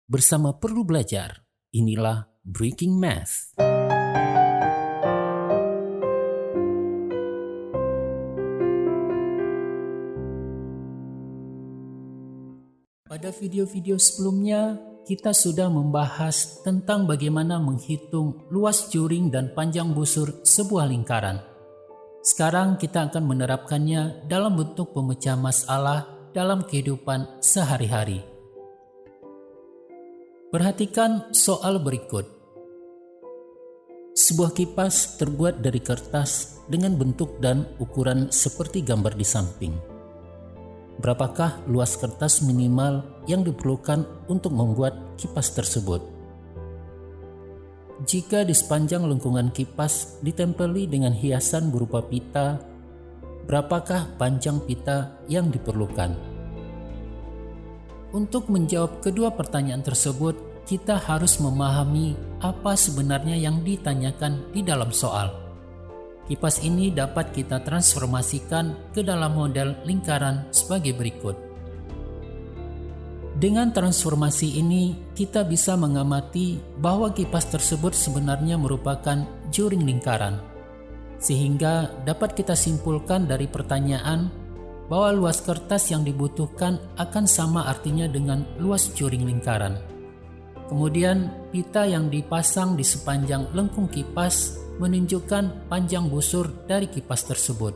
Bersama Perlu Belajar, inilah Breaking Math. Pada video-video sebelumnya, kita sudah membahas tentang bagaimana menghitung luas juring dan panjang busur sebuah lingkaran. Sekarang kita akan menerapkannya dalam bentuk pemecahan masalah dalam kehidupan sehari-hari. Perhatikan soal berikut. Sebuah kipas terbuat dari kertas dengan bentuk dan ukuran seperti gambar di samping. Berapakah luas kertas minimal yang diperlukan untuk membuat kipas tersebut? Jika di sepanjang lengkungan kipas ditempeli dengan hiasan berupa pita, berapakah panjang pita yang diperlukan? Untuk menjawab kedua pertanyaan tersebut, kita harus memahami apa sebenarnya yang ditanyakan di dalam soal. Kipas ini dapat kita transformasikan ke dalam model lingkaran sebagai berikut. Dengan transformasi ini, kita bisa mengamati bahwa kipas tersebut sebenarnya merupakan juring lingkaran. Sehingga dapat kita simpulkan dari pertanyaan bahwa luas kertas yang dibutuhkan akan sama artinya dengan luas juring lingkaran. Kemudian, pita yang dipasang di sepanjang lengkung kipas menunjukkan panjang busur dari kipas tersebut.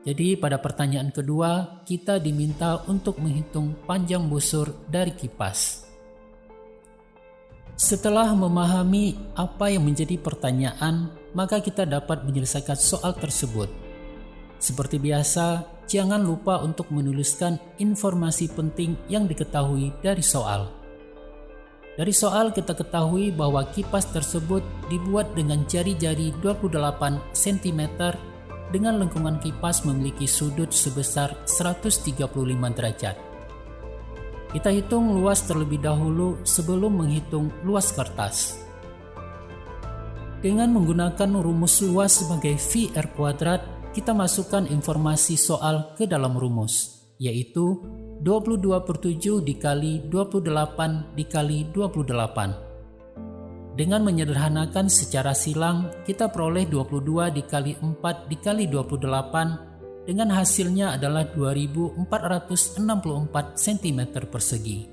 Jadi pada pertanyaan kedua, kita diminta untuk menghitung panjang busur dari kipas. Setelah memahami apa yang menjadi pertanyaan, maka kita dapat menyelesaikan soal tersebut. Seperti biasa, jangan lupa untuk menuliskan informasi penting yang diketahui dari soal. Dari soal kita ketahui bahwa kipas tersebut dibuat dengan jari-jari 28 cm dengan lengkungan kipas memiliki sudut sebesar 135 derajat. Kita hitung luas terlebih dahulu sebelum menghitung luas kertas. Dengan menggunakan rumus luas sebagai VR², kita masukkan informasi soal ke dalam rumus, yaitu 22/7 dikali 28 dikali 28. Dengan menyederhanakan secara silang, kita peroleh 22 dikali 4 dikali 28 dengan hasilnya adalah 2464 cm persegi.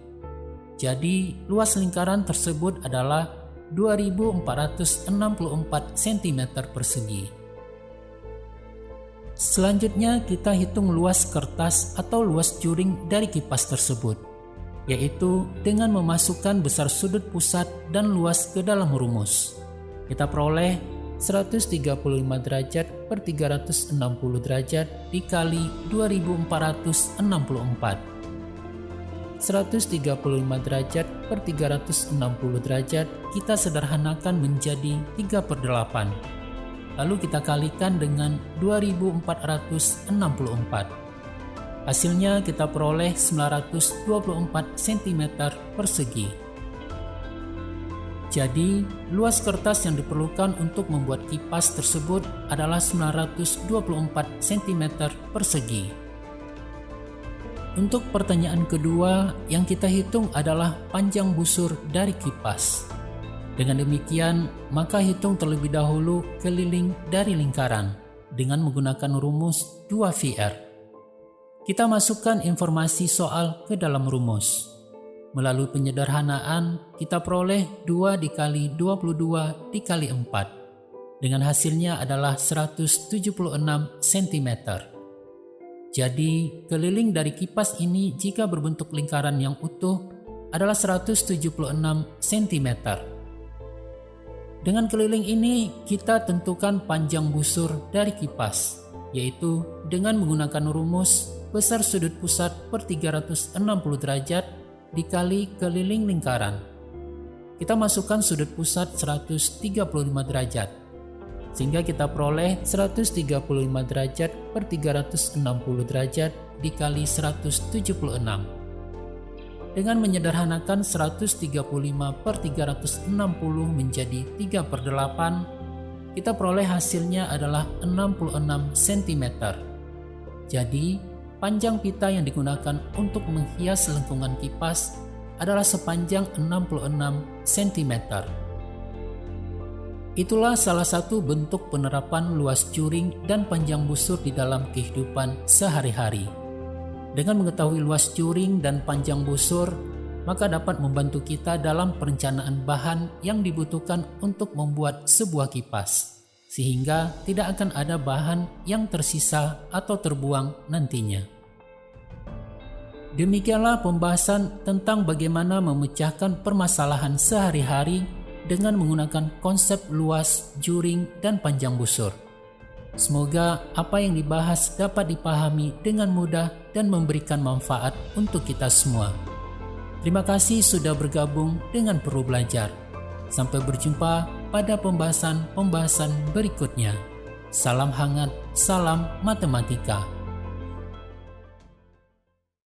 Jadi, luas lingkaran tersebut adalah 2464 cm persegi. Selanjutnya, kita hitung luas kertas atau luas juring dari kipas tersebut, yaitu dengan memasukkan besar sudut pusat dan luas ke dalam rumus. Kita peroleh 135 derajat per 360 derajat dikali 2464. 135 derajat per 360 derajat kita sederhanakan menjadi 3/8. Lalu kita kalikan dengan 2464. Hasilnya kita peroleh 924 cm persegi. Jadi, luas kertas yang diperlukan untuk membuat kipas tersebut adalah 924 cm persegi. Untuk pertanyaan kedua, yang kita hitung adalah panjang busur dari kipas. Dengan demikian, maka hitung terlebih dahulu keliling dari lingkaran dengan menggunakan rumus 2VR. Kita masukkan informasi soal ke dalam rumus. Melalui penyederhanaan, kita peroleh 2 dikali 22 dikali 4. Dengan hasilnya adalah 176 cm. Jadi, keliling dari kipas ini jika berbentuk lingkaran yang utuh adalah 176 cm. Dengan keliling ini, kita tentukan panjang busur dari kipas, yaitu dengan menggunakan rumus besar sudut pusat per 360 derajat dikali keliling lingkaran. Kita masukkan sudut pusat 135 derajat, sehingga kita peroleh 135 derajat per 360 derajat dikali 176. Dengan menyederhanakan 135 per 360 menjadi 3/8, kita peroleh hasilnya adalah 66 cm. Jadi, panjang pita yang digunakan untuk menghias lengkungan kipas adalah sepanjang 66 cm. Itulah salah satu bentuk penerapan luas juring dan panjang busur di dalam kehidupan sehari-hari. Dengan mengetahui luas juring dan panjang busur, maka dapat membantu kita dalam perencanaan bahan yang dibutuhkan untuk membuat sebuah kipas, sehingga tidak akan ada bahan yang tersisa atau terbuang nantinya. Demikianlah pembahasan tentang bagaimana memecahkan permasalahan sehari-hari dengan menggunakan konsep luas, juring, dan panjang busur. Semoga apa yang dibahas dapat dipahami dengan mudah dan memberikan manfaat untuk kita semua. Terima kasih sudah bergabung dengan Perlu Belajar. Sampai berjumpa pada pembahasan berikutnya. Salam hangat, salam matematika.